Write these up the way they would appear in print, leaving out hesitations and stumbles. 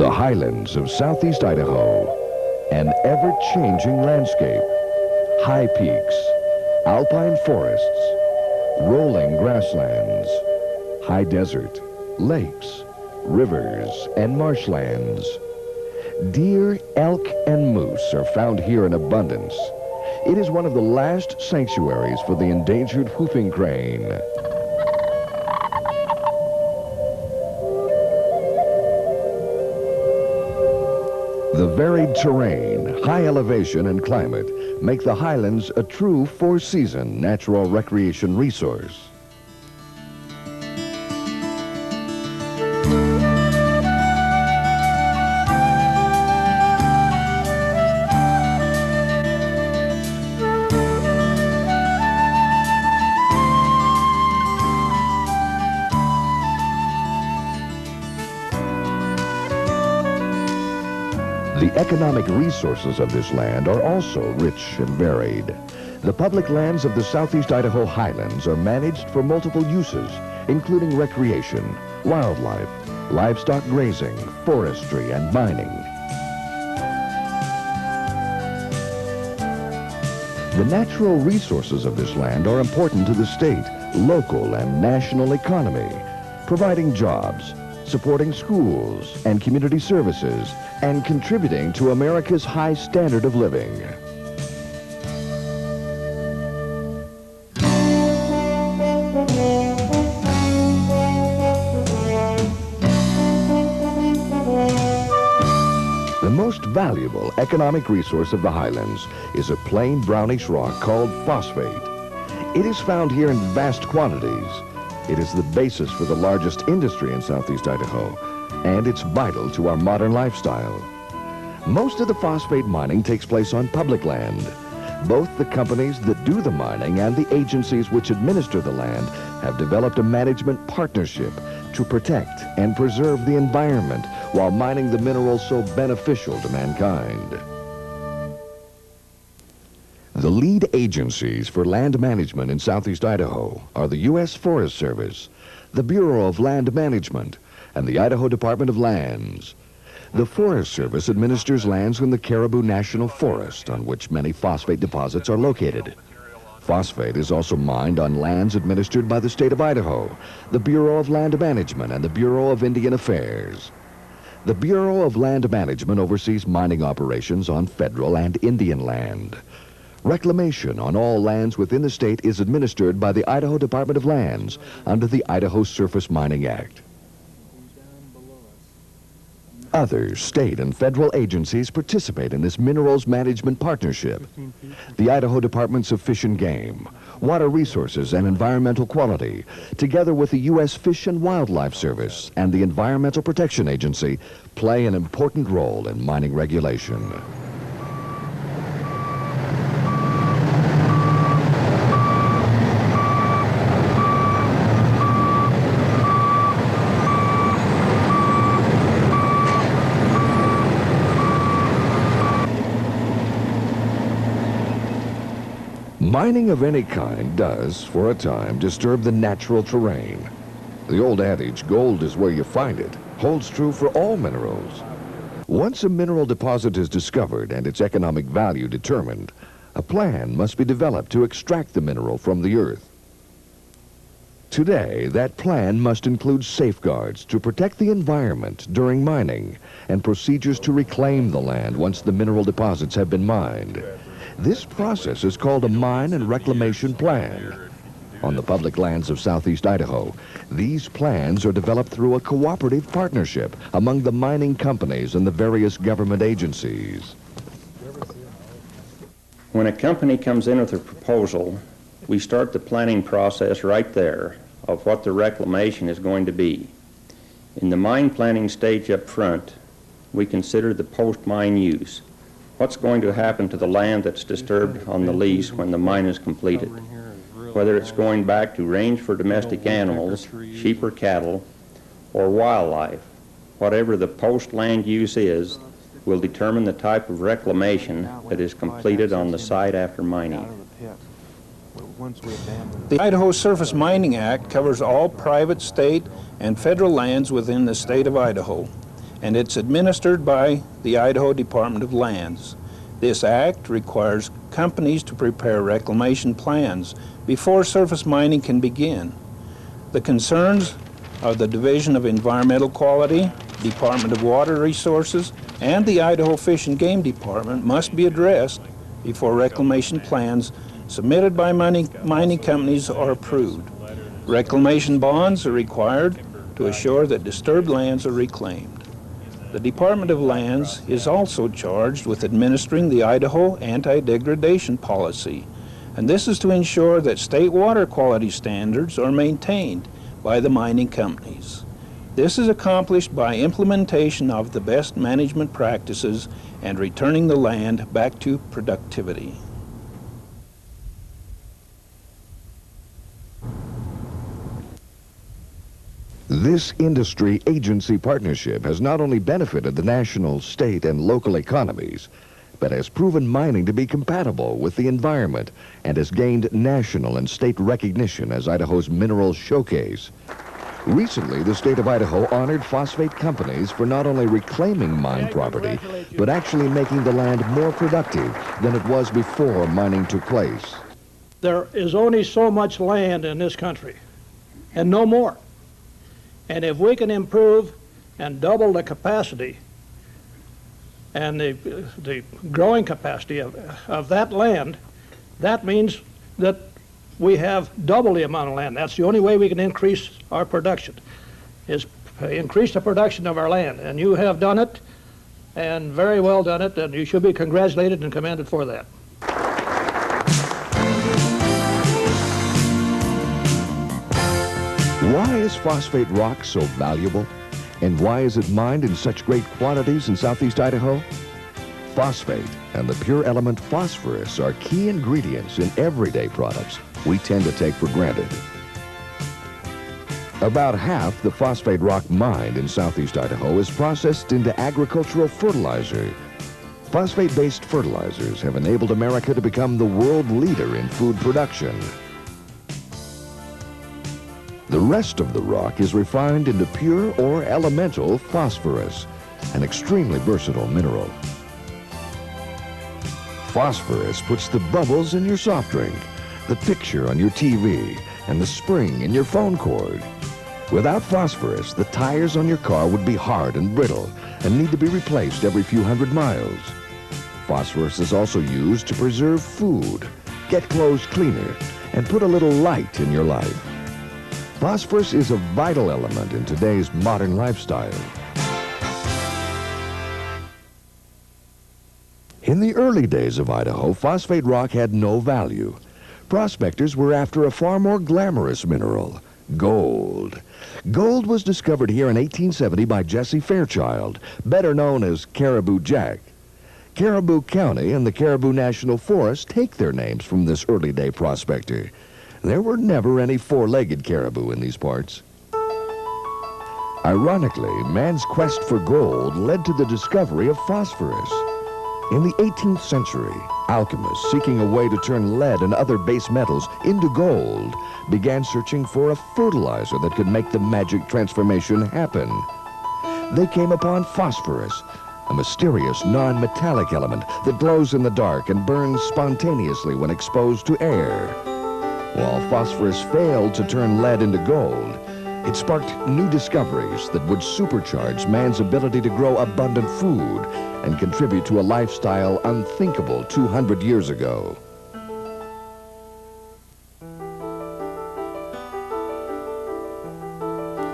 The highlands of Southeast Idaho, an ever-changing landscape, high peaks, alpine forests, rolling grasslands, high desert, lakes, rivers, and marshlands. Deer, elk, and moose are found here in abundance. It is one of the last sanctuaries for the endangered whooping crane. The varied terrain, high elevation, and climate make the highlands a true four-season natural recreation resource. The economic resources of this land are also rich and varied. The public lands of the Southeast Idaho highlands are managed for multiple uses, including recreation, wildlife, livestock grazing, forestry, and mining. The natural resources of this land are important to the state, local, and national economy, providing jobs, supporting schools and community services, and contributing to America's high standard of living. The most valuable economic resource of the highlands is a plain brownish rock called phosphate. It is found here in vast quantities. It is the basis for the largest industry in Southeast Idaho, and it's vital to our modern lifestyle. Most of the phosphate mining takes place on public land. Both the companies that do the mining and the agencies which administer the land have developed a management partnership to protect and preserve the environment while mining the minerals so beneficial to mankind. The lead agencies for land management in Southeast Idaho are the U.S. Forest Service, the Bureau of Land Management, and the Idaho Department of Lands. The Forest Service administers lands in the Caribou National Forest, on which many phosphate deposits are located. Phosphate is also mined on lands administered by the state of Idaho, the Bureau of Land Management, and the Bureau of Indian Affairs. The Bureau of Land Management oversees mining operations on federal and Indian land. Reclamation on all lands within the state is administered by the Idaho Department of Lands under the Idaho Surface Mining Act. Other state and federal agencies participate in this minerals management partnership. The Idaho Departments of Fish and Game, Water Resources and Environmental Quality, together with the U.S. Fish and Wildlife Service and the Environmental Protection Agency, play an important role in mining regulation. Mining of any kind does, for a time, disturb the natural terrain. The old adage, gold is where you find it, holds true for all minerals. Once a mineral deposit is discovered and its economic value determined, a plan must be developed to extract the mineral from the earth. Today, that plan must include safeguards to protect the environment during mining and procedures to reclaim the land once the mineral deposits have been mined. This process is called a mine and reclamation plan. On the public lands of Southeast Idaho, these plans are developed through a cooperative partnership among the mining companies and the various government agencies. When a company comes in with a proposal, we start the planning process right there of what the reclamation is going to be. In the mine planning stage up front, we consider the post-mine use. What's going to happen to the land that's disturbed on the lease when the mine is completed? Whether it's going back to range for domestic animals, sheep or cattle, or wildlife, whatever the post-land use is, will determine the type of reclamation that is completed on the site after mining. The Idaho Surface Mining Act covers all private, state, and federal lands within the state of Idaho. and it's administered by the Idaho Department of Lands. This act requires companies to prepare reclamation plans before surface mining can begin. The concerns of the Division of Environmental Quality, Department of Water Resources, and the Idaho Fish and Game Department must be addressed before reclamation plans submitted by mining companies are approved. Reclamation bonds are required to assure that disturbed lands are reclaimed. The Department of Lands is also charged with administering the Idaho anti-degradation policy, and this is to ensure that state water quality standards are maintained by the mining companies. This is accomplished by implementation of the best management practices and returning the land back to productivity. This industry-agency partnership has not only benefited the national, state, and local economies, but has proven mining to be compatible with the environment and has gained national and state recognition as Idaho's mineral showcase. Recently, the state of Idaho honored phosphate companies for not only reclaiming mine property, but actually making the land more productive than it was before mining took place. There is only so much land in this country, and no more. And if we can improve and double the capacity and the growing capacity of that land, that means that we have double the amount of land. That's the only way we can increase our production, is increase the production of our land. And you have done it, and very well done it, and you should be congratulated and commended for that. Why is phosphate rock so valuable? And why is it mined in such great quantities in Southeast Idaho? Phosphate and the pure element phosphorus are key ingredients in everyday products we tend to take for granted. About half the phosphate rock mined in Southeast Idaho is processed into agricultural fertilizer. Phosphate-based fertilizers have enabled America to become the world leader in food production. The rest of the rock is refined into pure or elemental phosphorus, an extremely versatile mineral. Phosphorus puts the bubbles in your soft drink, the picture on your TV, and the spring in your phone cord. Without phosphorus, the tires on your car would be hard and brittle and need to be replaced every few hundred miles. Phosphorus is also used to preserve food, get clothes cleaner, and put a little light in your life. Phosphorus is a vital element in today's modern lifestyle. In the early days of Idaho, phosphate rock had no value. Prospectors were after a far more glamorous mineral, gold. Gold was discovered here in 1870 by Jesse Fairchild, better known as Caribou Jack. Caribou County and the Caribou National Forest take their names from this early day prospector. There were never any four-legged caribou in these parts. Ironically, man's quest for gold led to the discovery of phosphorus. In the 18th century, alchemists seeking a way to turn lead and other base metals into gold began searching for a fertilizer that could make the magic transformation happen. They came upon phosphorus, a mysterious non-metallic element that glows in the dark and burns spontaneously when exposed to air. While phosphorus failed to turn lead into gold, it sparked new discoveries that would supercharge man's ability to grow abundant food and contribute to a lifestyle unthinkable 200 years ago.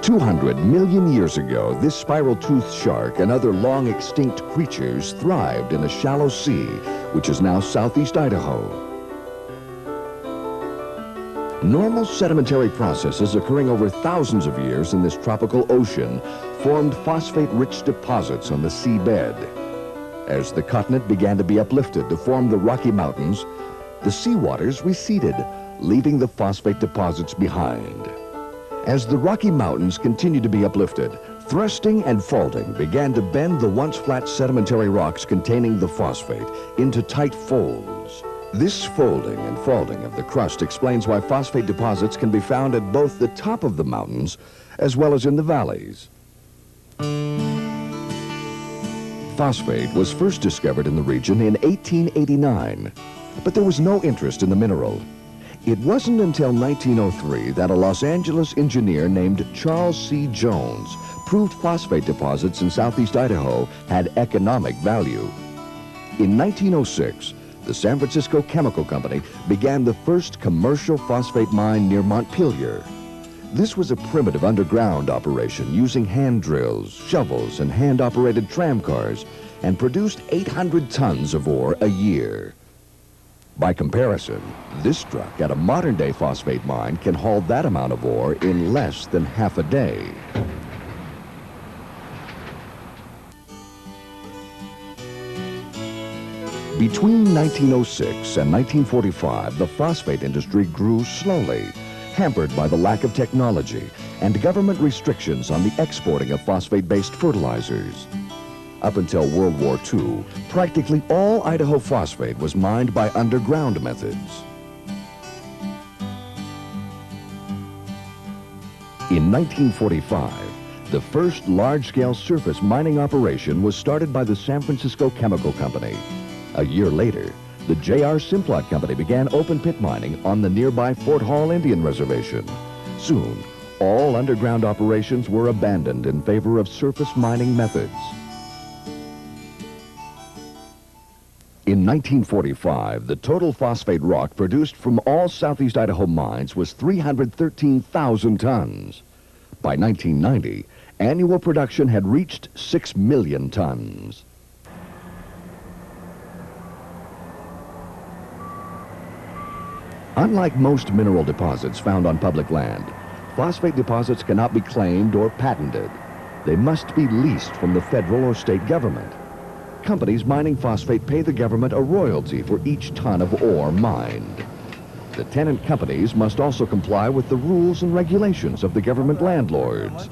"200 million years ago, this spiral-toothed shark and other long-extinct creatures thrived in a shallow sea, which is now Southeast Idaho. Normal sedimentary processes occurring over thousands of years in this tropical ocean formed phosphate-rich deposits on the seabed. As the continent began to be uplifted to form the Rocky Mountains, the seawaters receded, leaving the phosphate deposits behind. As the Rocky Mountains continued to be uplifted, thrusting and faulting began to bend the once flat sedimentary rocks containing the phosphate into tight folds. This folding and faulting of the crust explains why phosphate deposits can be found at both the top of the mountains as well as in the valleys. phosphate was first discovered in the region in 1889, but there was no interest in the mineral. It wasn't until 1903 that a Los Angeles engineer named Charles C. Jones proved phosphate deposits in Southeast Idaho had economic value. In 1906, the San Francisco Chemical Company began the first commercial phosphate mine near Montpelier. This was a primitive underground operation using hand drills, shovels, and hand-operated tram cars, and produced 800 tons of ore a year. By comparison, this truck at a modern-day phosphate mine can haul that amount of ore in less than half a day. Between 1906 and 1945, the phosphate industry grew slowly, hampered by the lack of technology and government restrictions on the exporting of phosphate-based fertilizers. Up until World War II, practically all Idaho phosphate was mined by underground methods. In 1945, the first large-scale surface mining operation was started by the San Francisco Chemical Company. A year later, the J.R. Simplot Company began open-pit mining on the nearby Fort Hall Indian Reservation. Soon, all underground operations were abandoned in favor of surface mining methods. In 1945, the total phosphate rock produced from all Southeast Idaho mines was 313,000 tons. By 1990, annual production had reached 6 million tons. Unlike most mineral deposits found on public land, phosphate deposits cannot be claimed or patented. They must be leased from the federal or state government. Companies mining phosphate pay the government a royalty for each ton of ore mined. The tenant companies must also comply with the rules and regulations of the government landlords.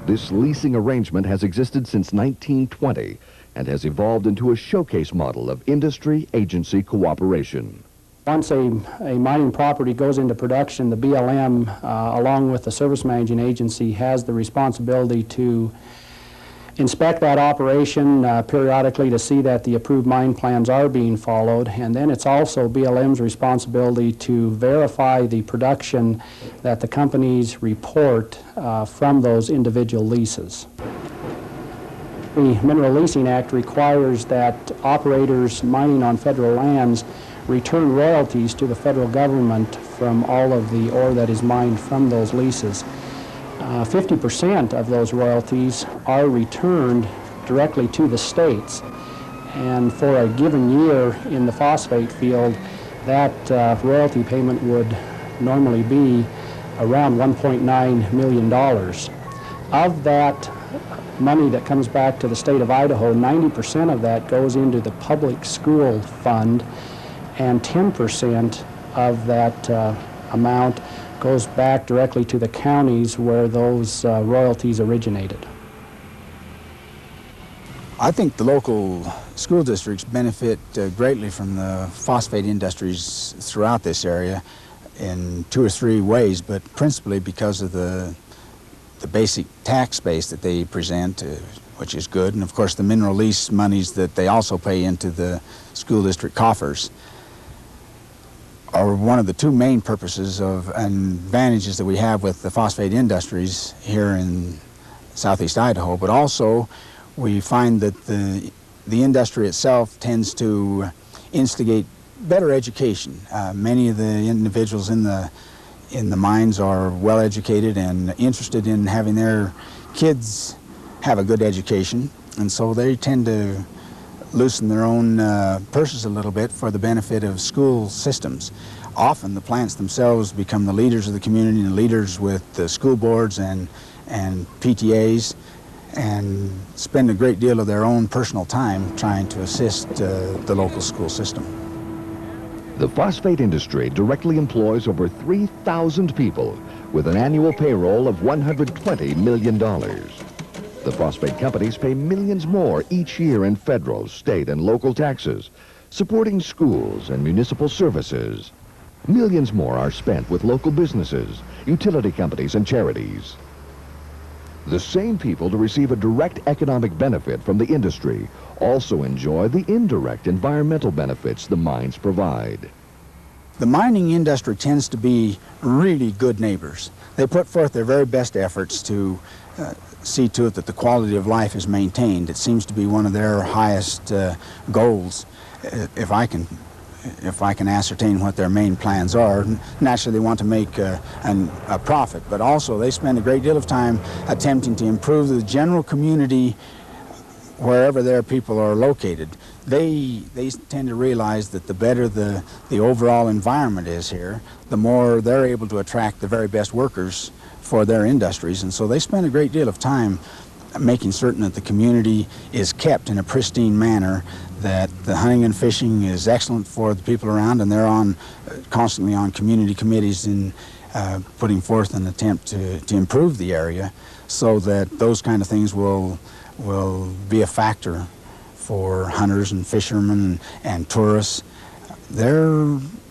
This leasing arrangement has existed since 1920 and has evolved into a showcase model of industry-agency cooperation. Once a mining property goes into production, the BLM, along with the service managing agency, has the responsibility to inspect that operation periodically to see that the approved mine plans are being followed, and then it's also BLM's responsibility to verify the production that the companies report from those individual leases. The Mineral Leasing Act requires that operators mining on federal lands return royalties to the federal government from all of the ore that is mined from those leases. 50% of those royalties are returned directly to the states, and for a given year in the phosphate field, that royalty payment would normally be around $1.9 million. Of that money that comes back to the state of Idaho, 90% of that goes into the public school fund, and 10% of that amount goes back directly to the counties where those royalties originated. I think the local school districts benefit greatly from the phosphate industries throughout this area in 2 or 3 ways, but principally because of the basic tax base that they present, which is good, and of course the mineral lease monies that they also pay into the school district coffers are one of the 2 main purposes of and advantages that we have with the phosphate industries here in Southeast Idaho. But also we find that the industry itself tends to instigate better education. Many of the individuals in the mines are well educated and interested in having their kids have a good education, and so they tend to loosen their own purses a little bit for the benefit of school systems. Often the plants themselves become the leaders of the community and leaders with the school boards and PTAs, and spend a great deal of their own personal time trying to assist the local school system. The phosphate industry directly employs over 3,000 people with an annual payroll of $120 million. The phosphate companies pay millions more each year in federal, state, and local taxes, supporting schools and municipal services. Millions more are spent with local businesses, utility companies, and charities. The same people to receive a direct economic benefit from the industry also enjoy the indirect environmental benefits the mines provide. The mining industry tends to be really good neighbors. They put forth their very best efforts to see to it that the quality of life is maintained. It seems to be one of their highest goals, if I can ascertain what their main plans are. Naturally, they want to make a profit, but also they spend a great deal of time attempting to improve the general community wherever their people are located. They tend to realize that the better the overall environment is here, the more they're able to attract the very best workers for their industries, and so they spend a great deal of time making certain that the community is kept in a pristine manner, that the hunting and fishing is excellent for the people around, and they're constantly on community committees in putting forth an attempt to improve the area, so that those kind of things will be a factor for hunters and fishermen and tourists.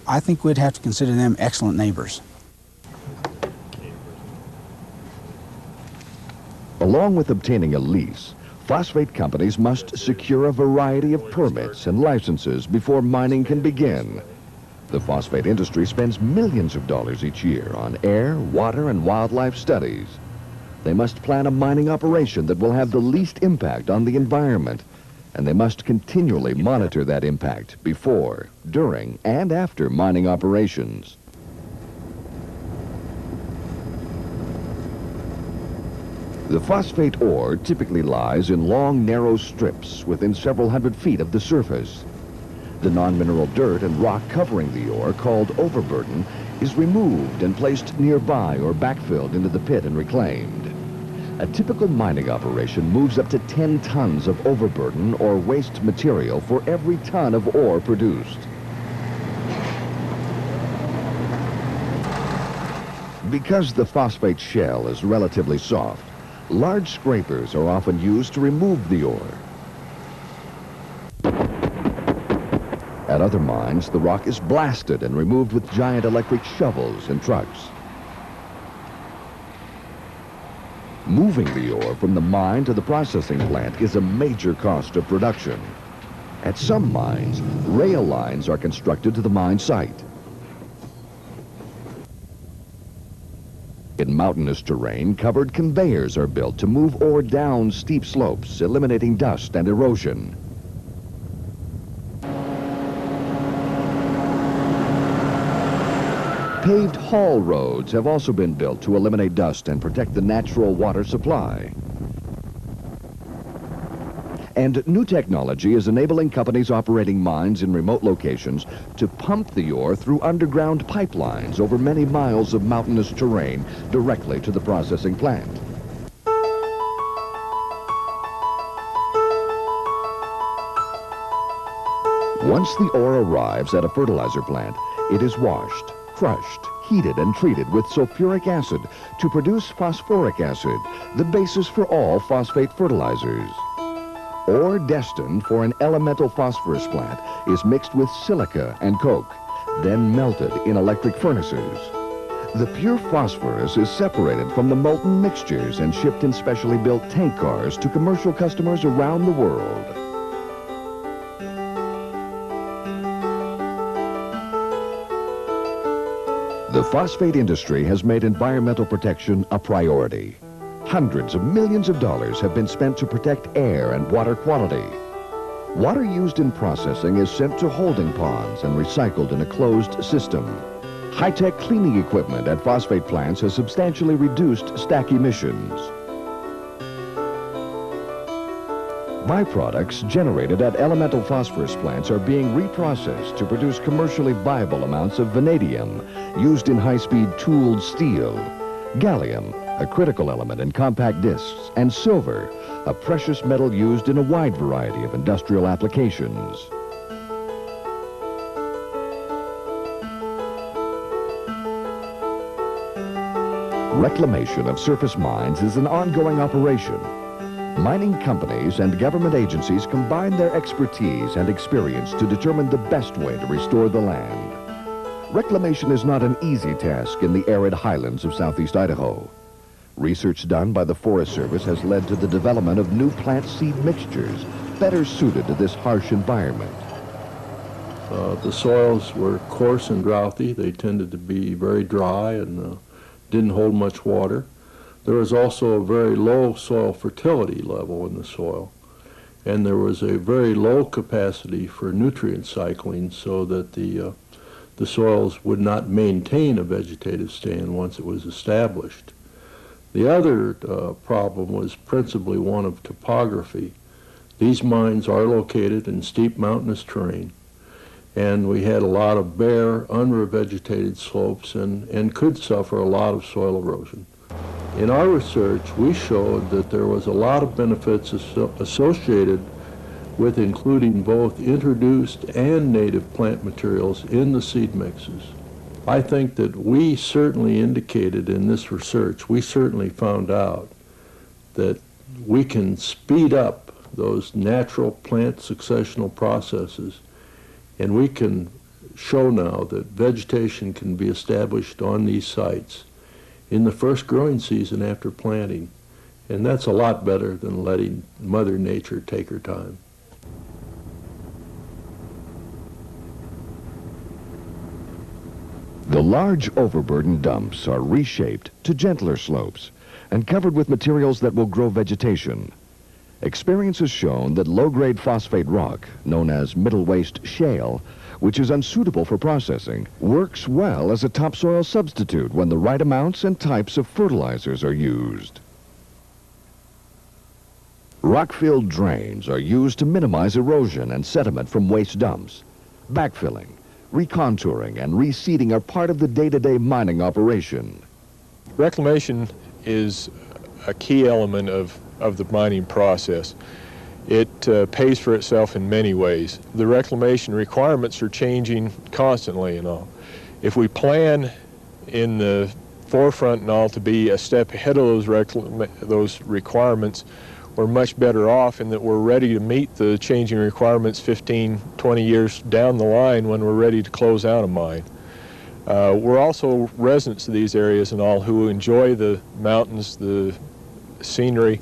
I think we'd have to consider them excellent neighbors. Along with obtaining a lease, phosphate companies must secure a variety of permits and licenses before mining can begin. The phosphate industry spends millions of dollars each year on air, water, and wildlife studies. They must plan a mining operation that will have the least impact on the environment, and they must continually monitor that impact before, during, and after mining operations. The phosphate ore typically lies in long, narrow strips within several hundred feet of the surface. The non-mineral dirt and rock covering the ore, called overburden, is removed and placed nearby or backfilled into the pit and reclaimed. A typical mining operation moves up to 10 tons of overburden or waste material for every ton of ore produced. Because the phosphate shell is relatively soft, large scrapers are often used to remove the ore. At other mines, the rock is blasted and removed with giant electric shovels and trucks. Moving the ore from the mine to the processing plant is a major cost of production. At some mines, rail lines are constructed to the mine site. In mountainous terrain, covered conveyors are built to move ore down steep slopes, eliminating dust and erosion. Paved haul roads have also been built to eliminate dust and protect the natural water supply. And new technology is enabling companies operating mines in remote locations to pump the ore through underground pipelines over many miles of mountainous terrain directly to the processing plant. Once the ore arrives at a fertilizer plant, it is washed, crushed, heated, and treated with sulfuric acid to produce phosphoric acid, the basis for all phosphate fertilizers. Ore destined for an elemental phosphorus plant is mixed with silica and coke, then melted in electric furnaces. The pure phosphorus is separated from the molten mixtures and shipped in specially built tank cars to commercial customers around the world. The phosphate industry has made environmental protection a priority. Hundreds of millions of dollars have been spent to protect air and water quality. Water used in processing is sent to holding ponds and recycled in a closed system. High-tech cleaning equipment at phosphate plants has substantially reduced stack emissions. Byproducts generated at elemental phosphorus plants are being reprocessed to produce commercially viable amounts of vanadium used in high-speed tooled steel, gallium, a critical element in compact discs, and silver, a precious metal used in a wide variety of industrial applications. Reclamation of surface mines is an ongoing operation. Mining companies and government agencies combine their expertise and experience to determine the best way to restore the land. Reclamation is not an easy task in the arid highlands of Southeast Idaho. Research done by the Forest Service has led to the development of new plant seed mixtures better suited to this harsh environment. The soils were coarse and drouthy. They tended to be very dry and didn't hold much water. There was also a very low soil fertility level in the soil, and there was a very low capacity for nutrient cycling, so that the soils would not maintain a vegetative stand once it was established. The other problem was principally one of topography. These mines are located in steep mountainous terrain, and we had a lot of bare, unrevegetated slopes and could suffer a lot of soil erosion. In our research, we showed that there was a lot of benefits associated with including both introduced and native plant materials in the seed mixes. I think that we certainly indicated in this research, we certainly found out that we can speed up those natural plant successional processes, and we can show now that vegetation can be established on these sites in the first growing season after planting. And that's a lot better than letting Mother Nature take her time. The large overburden dumps are reshaped to gentler slopes and covered with materials that will grow vegetation. Experience has shown that low-grade phosphate rock, known as middle waste shale, which is unsuitable for processing, works well as a topsoil substitute when the right amounts and types of fertilizers are used. Rock-filled drains are used to minimize erosion and sediment from waste dumps. Backfilling, recontouring, and reseeding are part of the day-to-day mining operation. Reclamation is a key element of the mining process. It pays for itself in many ways. The reclamation requirements are changing constantly and all. If we plan in the forefront and all to be a step ahead of those requirements, we're much better off in that we're ready to meet the changing requirements 15, 20 years down the line when we're ready to close out a mine. We're also residents of these areas and all who enjoy the mountains, the scenery,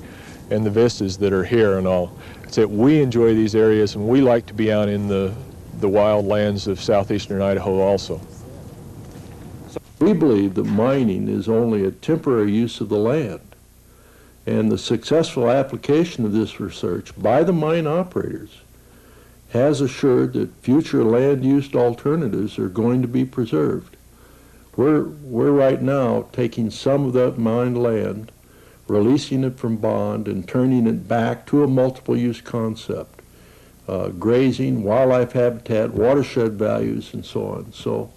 and the vistas that are here and all. It's that we enjoy these areas and we like to be out in the wild lands of southeastern Idaho also. We believe that mining is only a temporary use of the land, and the successful application of this research by the mine operators has assured that future land use alternatives are going to be preserved. We're right now taking some of that mined land, releasing it from bond and turning it back to a multiple use concept. Grazing, wildlife habitat, watershed values, and so on. So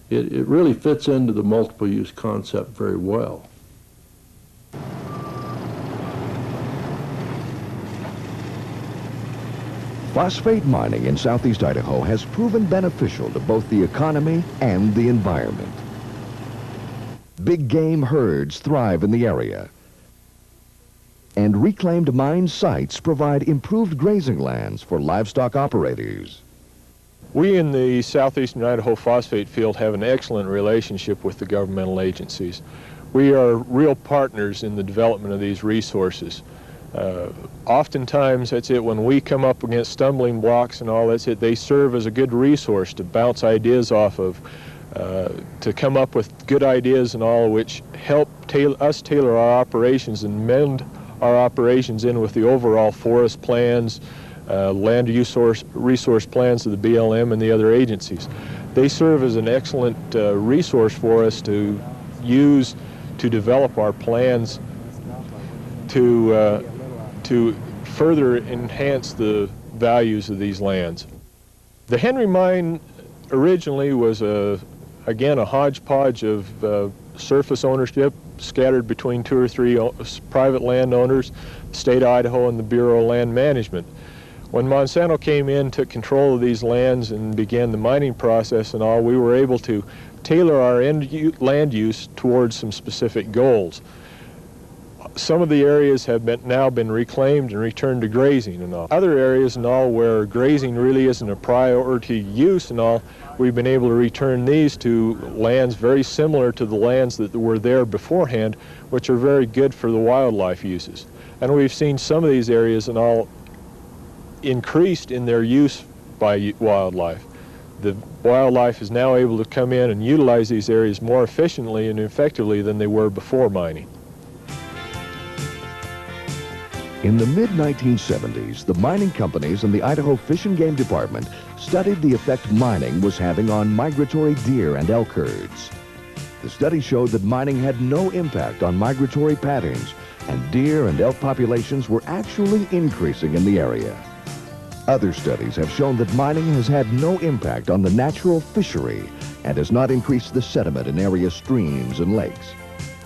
it really fits into the multiple use concept very well. Phosphate mining in southeast Idaho has proven beneficial to both the economy and the environment. Big game herds thrive in the area, and reclaimed mine sites provide improved grazing lands for livestock operators. We in the southeastern Idaho phosphate field have an excellent relationship with the governmental agencies. We are real partners in the development of these resources. Oftentimes, that's it, when we come up against stumbling blocks and all, that's it, they serve as a good resource to bounce ideas off of, to come up with good ideas and all, which help us tailor our operations and mend our operations in with the overall forest plans, land use resource plans of the BLM and the other agencies. They serve as an excellent resource for us to use to develop our plans to further enhance the values of these lands. The Henry Mine originally was again a hodgepodge of surface ownership scattered between 2 or 3 private landowners, the state of Idaho and the Bureau of Land Management. When Monsanto came in, took control of these lands and began the mining process and all, we were able to tailor our land use towards some specific goals. some of the areas have now been reclaimed and returned to grazing and all. Other areas and all where grazing really isn't a priority use and all, we've been able to return these to lands very similar to the lands that were there beforehand, which are very good for the wildlife uses. And we've seen some of these areas and all increased in their use by wildlife. The wildlife is now able to come in and utilize these areas more efficiently and effectively than they were before mining. In the mid-1970s, the mining companies and the Idaho Fish and Game Department studied the effect mining was having on migratory deer and elk herds. The study showed that mining had no impact on migratory patterns, and deer and elk populations were actually increasing in the area. Other studies have shown that mining has had no impact on the natural fishery and has not increased the sediment in area streams and lakes.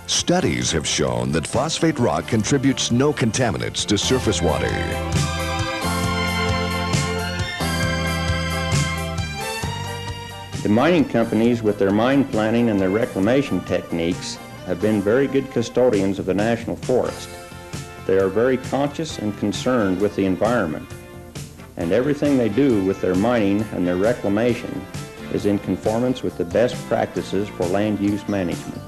Studies have shown that phosphate rock contributes no contaminants to surface water. The mining companies, with their mine planning and their reclamation techniques, have been very good custodians of the National Forest. They are very conscious and concerned with the environment, and everything they do with their mining and their reclamation is in conformance with the best practices for land use management.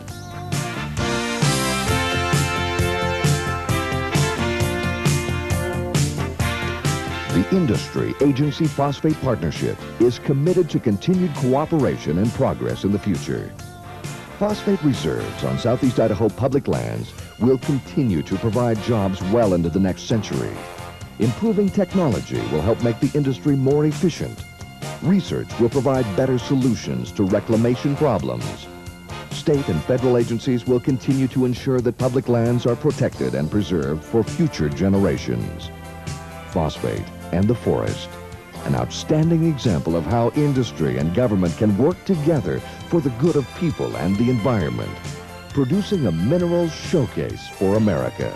The Industry Agency Phosphate Partnership is committed to continued cooperation and progress in the future. Phosphate reserves on Southeast Idaho public lands will continue to provide jobs well into the next century. Improving technology will help make the industry more efficient. Research will provide better solutions to reclamation problems. State and federal agencies will continue to ensure that public lands are protected and preserved for future generations. Phosphate and the Forest, an outstanding example of how industry and government can work together for the good of people and the environment, producing a minerals showcase for America.